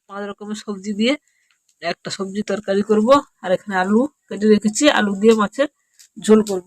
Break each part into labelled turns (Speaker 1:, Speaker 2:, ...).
Speaker 1: 5 রকমের সবজি দিয়ে একটা সবজি তরকারি করব। আর এখানে আলু কেটে রেখেছি, আলু দিয়ে মাছের ঝোল করব।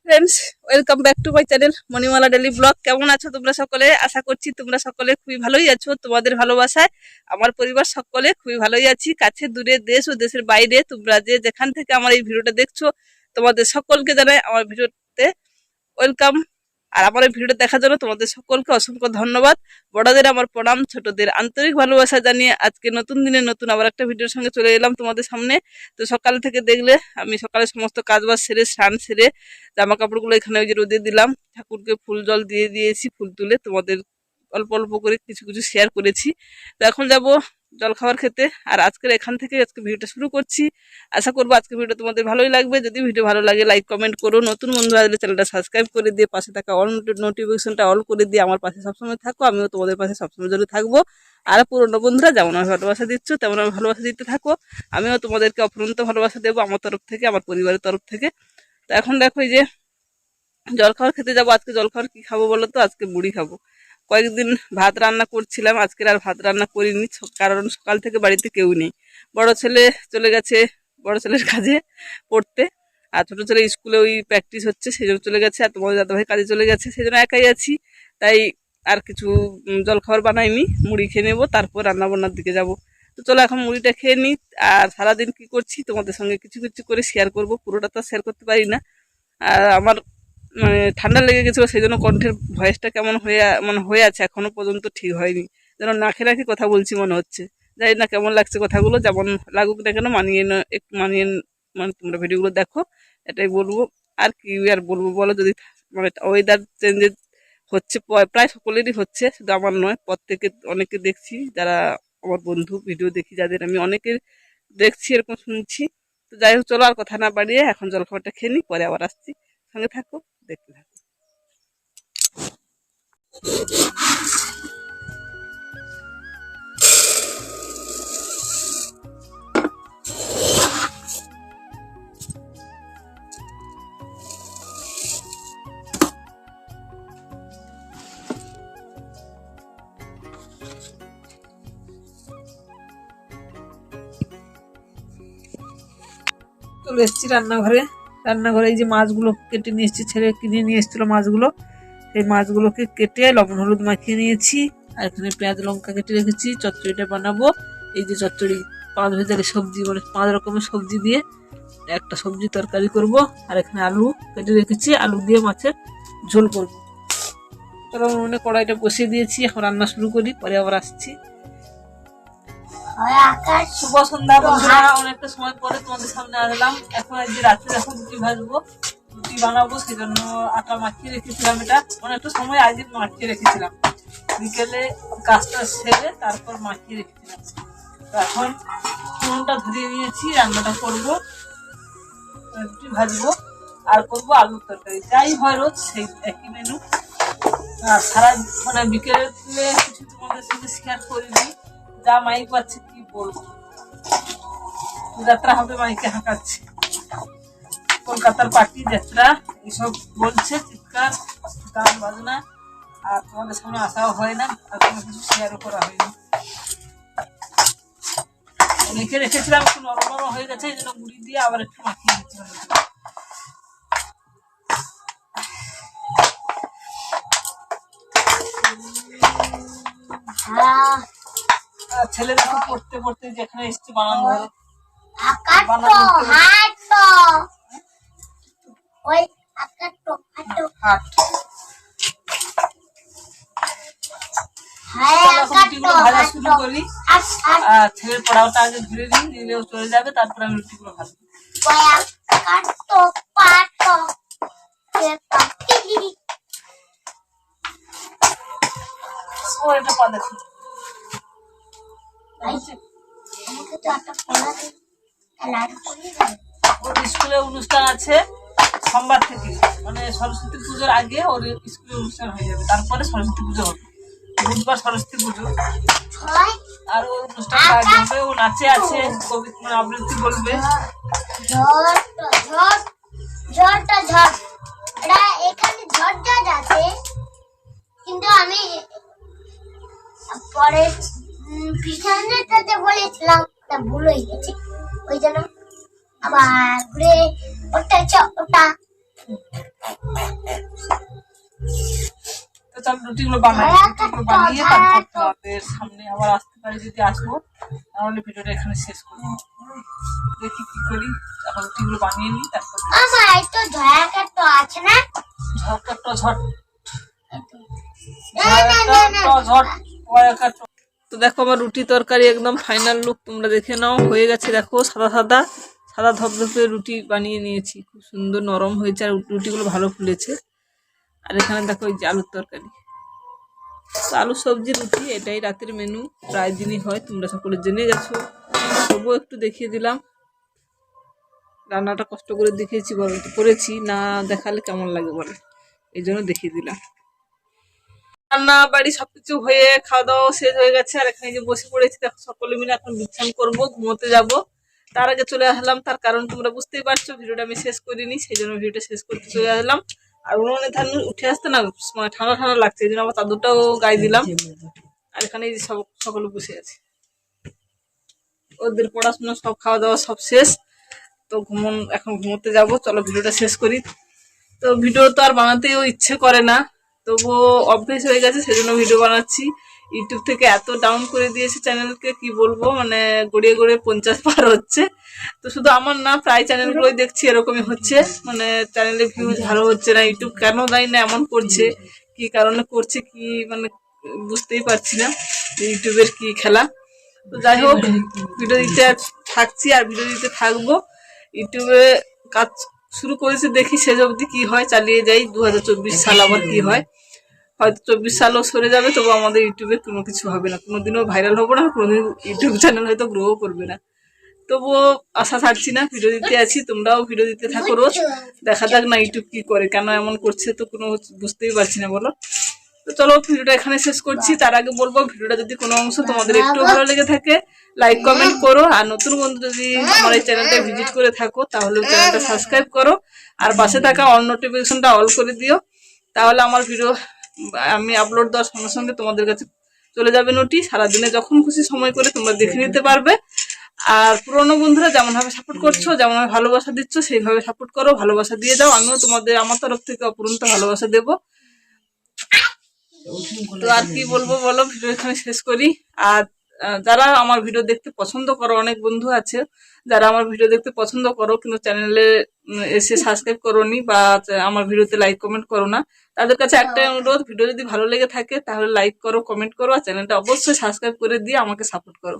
Speaker 1: Friends, welcome back to my channel Manimala daily blog. কেমন আছো তোমরা সকলে? আশা করছি তোমরা সকলে খুবই ভালোই আছো। তোমাদের ভালোবাসায় আমার পরিবার সকলে খুবই ভালোই আছি। কাছে দূরে, দেশ ও দেশের বাইরে তোমরা যে যেখান থেকে আমার এই ভিডিওটা দেখছো, তোমাদের সকলকে জানাই আমার ভিডিওতে ওয়েলকাম। আর আমার এই ভিডিওটা দেখার জন্য তোমাদের সকলকে অসংখ্য ধন্যবাদ। বড়দের আমার প্রণাম, ছোটদের আন্তরিক ভালোবাসা জানিয়ে আজকে নতুন দিনে নতুন আবার একটা ভিডিওর সঙ্গে চলে এলাম তোমাদের সামনে। তো সকাল থেকে দেখলে আমি সকালে সমস্ত কাজবাজ সেরে, স্নান সেরে, জামা কাপড়গুলো এখানে ওই যে রোদে দিলাম, ঠাকুরকে ফুল জল দিয়ে দিয়েছি, ফুল তুলে তোমাদের অল্প অল্প করে কিছু কিছু শেয়ার করেছি। তো এখন যাব জলখাবার খেতে। আর আজকের এখান থেকে আজকে ভিডিওটা শুরু করছি। আশা করবো আজকে ভিডিও তোমাদের ভালোই লাগবে। যদি ভিডিও ভালো লাগে লাইক কমেন্ট করো, নতুন বন্ধু আসলে চ্যানেলটা সাবস্ক্রাইব করে দিয়ে পাশে থাকা অল নোটিফিকেশনটা অল করে দিয়ে আমার পাশে সবসময় থাকো। আমিও তোমাদের পাশে সবসময় জন্য থাকবো। আর পুরনো বন্ধুরা যেমন আমি ভালোবাসা দিচ্ছ তেমন আমি ভালোবাসা দিতে থাকো। আমিও তোমাদেরকে অফুরন্ত ভালোবাসা দেবো আমার তরফ থেকে, আমার পরিবারের তরফ থেকে। তো এখন দেখো এই যে জলখাবার খেতে যাবো। আজকে জলখাবার কি খাবো বলো তো? আজকে মুড়ি খাবো। কয়েকদিন ভাত রান্না করছিলাম, আজকের আর ভাত রান্না করিনি, কারণ সকাল থেকে বাড়িতে কেউ নেই। বড় ছেলে চলে গেছে বড় ছেলের কাজে পড়তে, আর ছোট ছেলে স্কুলে ওই প্র্যাকটিস হচ্ছে সেই জন্য চলে গেছে, আর তোমাদের দাদাভাই কাজে চলে গেছে, সেই জন্য একাই আছি। তাই আর কিছু জলখাবার বানাইনি, মুড়ি খেয়ে নেবো, তারপর রান্না বান্নার দিকে যাব। তো চলো এখন মুড়িটা খেয়ে নিই। আর সারাদিন কি করছি তোমাদের সঙ্গে কিছু কিছু করে শেয়ার করব, পুরোটা তো শেয়ার করতে পারি না। আর আমার মানে ঠান্ডা লেগে গেছিলো, সেই জন্য কণ্ঠের ভয়েসটা কেমন হয়ে আছে এখনো পর্যন্ত ঠিক হয়নি, যেন নাকে নাকি কথা বলছি মনে হচ্ছে। জানি না কেমন লাগছে কথাগুলো, যেমন লাগুক না কেন মানিয়ে একটু মানিয়ে মানে তোমরা ভিডিওগুলো দেখো, এটাই বলবো। আর কি আর বলবো বলো, যদি মানে ওয়েদার চেঞ্জেস হচ্ছে প্রায় সকলেরই হচ্ছে, শুধু আমার নয়, প্রত্যেকে অনেকে দেখছি, যারা আমার বন্ধু ভিডিও দেখি যাদের আমি অনেকের দেখছি এরকম শুনছি। তো যাই হোক চলো আর কথা না বাড়িয়ে এখন জলখাবারটা খেয়ে নিই, পরে আবার আসছি, সঙ্গে থাকো, দেখতে থাকো। চলে এসেছি রান্নাঘরে। এই যে মাছগুলো কেটে নিয়ে এসেছি, ছেলে কিনে নিয়ে এসেছিলো মাছগুলো, সেই মাছগুলোকে কেটে লবণ হলুদ মাখিয়ে নিয়েছি। আর এখানে পেঁয়াজ লঙ্কা কেটে রেখেছি, চচ্চড়িটা বানাবো। এই যে চচ্চড়ি 5 ভেজালি সবজি, মানে 5 রকমের সবজি দিয়ে একটা সবজি তরকারি করব। আর এখানে আলু কেটে রেখেছি, আলু দিয়ে মাছের ঝোল করব। চলো মনে কড়াইটা বসিয়ে দিয়েছি, এখন রান্না শুরু করি, পরে আবার আসছি। শুভ সন্ধ্যা বন্ধুরা, অনেকটা সময় পরে তোমাদের সামনে আসলাম। এখন এই যে রাত্রে এখন রুটি ভাজবো, রুটি বানাবো, সেই জন্য আটা মাখিয়ে রেখেছিলাম। এটা অনেকটা সময় আগে মাখিয়ে রেখেছিলাম, বিকেলে কাজটা সেরে তারপর মাখিয়ে রেখেছিলাম। তো এখন ফোনটা ধরিয়ে নিয়েছি, রান্নাটা করবো, রুটি ভাজবো আর করবো আলুর তরকারি। যাই হয় রোজ সেই একই মেনু। আর সারা মানে বিকেলে কিছু তোমাদের সঙ্গে শেয়ার করিনি, যা মাইক পাচ্ছে কি বলবো, যাত্রা হবে মাইকে হাঁকাচ্ছে, কলকাতার পার্টি যাত্রা এইসব বলছে, চিৎকার গান বাজনা। আর তোমাদের সামনে আসাও হয় না, আর কোনো কিছু শেয়ারও করা হয়নি। মেখে রেখেছিলাম, একটু নরম নরম হয়ে গেছে, এই জন্য মুড়ি দিয়ে আবার একটু মাখিয়ে দিচ্ছিলাম। ছেলে দেখো পড়তে পড়তে যেখানে এসছে বানানো ধরে ভাজা শুরু করি। ছেলের পড়াওটা আগে ধরে নিলেও চলে যাবে, তারপরে আমি রুটিগুলো ভাজবো। এটা পা দেখো, স্কুলে অনুষ্ঠান আছে সোমবার থেকে, মানে সরস্বতী পুজোর আগে ওর স্কুলে অনুষ্ঠান হয়ে যাবে, তারপরে সরস্বতী পুজো হবে, বুধবার সরস্বতী পুজো। আর ওর অনুষ্ঠান আগে হবে, ও নাচে আছে, কবিতা আবৃত্তি বলবে।
Speaker 2: কিন্তু আমি পরে পিছনেটাতে বলেছিলাম, তা ভুল হয়ে গেছে, ওই জন্য আবার ঘুরে ওটা
Speaker 1: রুটিগুলো বানিয়ে তারপর তোমাদের সামনে আবার আসতে পারি, যদি আসবো, তাহলে ভিডিওটা এখানে শেষ করবো। দেখি কি করি, এখন রুটিগুলো বানিয়ে নিই, তারপর
Speaker 2: আছে না
Speaker 1: তো দেখো আমার রুটি তরকারি একদম ফাইনাল লুক তোমরা দেখে নাও, হয়ে গেছে। দেখো সাদা ধপধপে রুটি বানিয়ে নিয়েছি, খুব সুন্দর নরম হয়েছে, আর রুটিগুলো ভালো ফুলেছে। আর এখানে দেখো এই যে আলুর তরকারি, তো আলু সবজি রুটি এটাই রাতের মেনু, প্রায় দিনই হয়, তোমরা সকলে জেনে গেছো, তবুও একটু দেখিয়ে দিলাম। রান্নাটা কষ্ট করে দেখিয়েছি করেছি, না দেখালে কেমন লাগে বলে, এই জন্য দেখিয়ে দিলাম। রান্না বাড়ি সবকিছু হয়ে খাওয়া দাওয়া শেষ হয়ে গেছে, আর এখানে যে বসে পড়েছি দেখো সকলে মিলে এখন বিছান করবো, ঘুমোতে যাব। তার আগে চলে আসলাম, তার কারণ তোমরা বুঝতেই পারছো, ভিডিওটা আমি শেষ করিনি, সেই জন্য ভিডিওটা শেষ করতে চলে আসলাম। আর উনুনে ধান উঠে আসতে না মানে ঠান্ডা ঠান্ডা লাগছে, এই জন্য আবার চাদরটাও গায়ে দিলাম। আর এখানে এই যে সকলে বসে আছে, ওদের পড়াশোনা সব খাওয়া দাওয়া সব শেষ, তো এখন ঘুমোতে যাব। চলো ভিডিওটা শেষ করি। তো ভিডিও তো আর বানাতেও ইচ্ছে করে না, তবুও অভ্যেস হয়ে গেছে, সেজন্য ভিডিও বানাচ্ছি। ইউটিউব থেকে এত ডাউন করে দিয়েছে চ্যানেলকে, কি বলবো, মানে গড়িয়ে গড়িয়ে 50 পার হচ্ছে। তো শুধু আমার না, প্রায় চ্যানেলগুলোই দেখছি এরকমই হচ্ছে, মানে চ্যানেলে ভিউজ ভালো হচ্ছে না। ইউটিউব কেন দেয় না এমন করছে, কি কারণে করছে, কি মানে বুঝতেই পারছি না যে ইউটিউবের কি খেলা। তো যাই হোক, ভিডিও দিতে থাকছি আর ভিডিও দিতে থাকবো। ইউটিউবে কাজ শুরু করেছি, দেখি শেষ অবধি কি হয়, চালিয়ে যাই। 2024 সাল আবার কি হয়, হয়তো 24 সালও সরে যাবে, তবু আমাদের ইউটিউবে কোনো কিছু হবে না, কোনোদিনও ভাইরাল হবো না, কোনোদিন ইউটিউব চ্যানেল হয়তো গ্রো করবে না। তবুও আশা ছাড়ছি না, ভিডিও দিতে আছি, তোমরাও ভিডিও দিতে থাকো রোজ। দেখা যাক না ইউটিউব কি করে, কেন এমন করছে, তো কোনো বুঝতেই পারছি না বলো। তো চলো ভিডিওটা এখানে শেষ করছি। তার আগে বলবো, ভিডিওটা যদি কোনো অংশ তোমাদের একটু ভালো লেগে থাকে, লাইক কমেন্ট করো। আর নতুন বন্ধু যদি আমার এই চ্যানেলটা ভিজিট করে থাকো, তাহলে চ্যানেলটা সাবস্ক্রাইব করো, আর পাশে থাকা অল নোটিফিকেশনটা অল করে দিও। তাহলে আমার ভিডিও আমি আপলোড দেওয়ার সঙ্গে সঙ্গে তোমাদের কাছে চলে যাবে নোটি। সারাদিনে যখন খুশি সময় করে তোমরা দেখে নিতে পারবে। আর পুরনো বন্ধুরা যেমন ভাবে সাপোর্ট করছো, যেমন ভাবে ভালোবাসা দিচ্ছ, সেইভাবে সাপোর্ট করো, ভালোবাসা দিয়ে যাও। আমিও তোমাদের আমার তরফ থেকে অপরন্ত ভালোবাসা দেবো। তো আর কি বলবো বলো, ভিডিও এখানে শেষ করি। আর যারা আমার ভিডিও দেখতে পছন্দ করো, অনেক বন্ধু আছে যারা আমার ভিডিও দেখতে পছন্দ করো কিন্তু চ্যানেলে এসে সাবস্ক্রাইব করোনি, বা আমার ভিডিওতে লাইক কমেন্ট করো না, তাদের কাছে একটাই অনুরোধ, ভিডিও যদি ভালো লেগে থাকে তাহলে লাইক করো, কমেন্ট করো, আর চ্যানেলটা অবশ্যই সাবস্ক্রাইব করে দিয়ে আমাকে সাপোর্ট করো।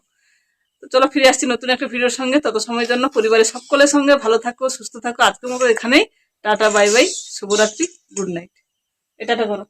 Speaker 1: তো চলো ফিরে আসছি নতুন একটা ভিডিওর সঙ্গে, তত সময়ের জন্য পরিবারের সকলের সঙ্গে ভালো থাকো, সুস্থ থাকো। আজকের মতো এখানেই, টাটা বাই বাই, শুভরাত্রি, গুড নাইট। এটা করো।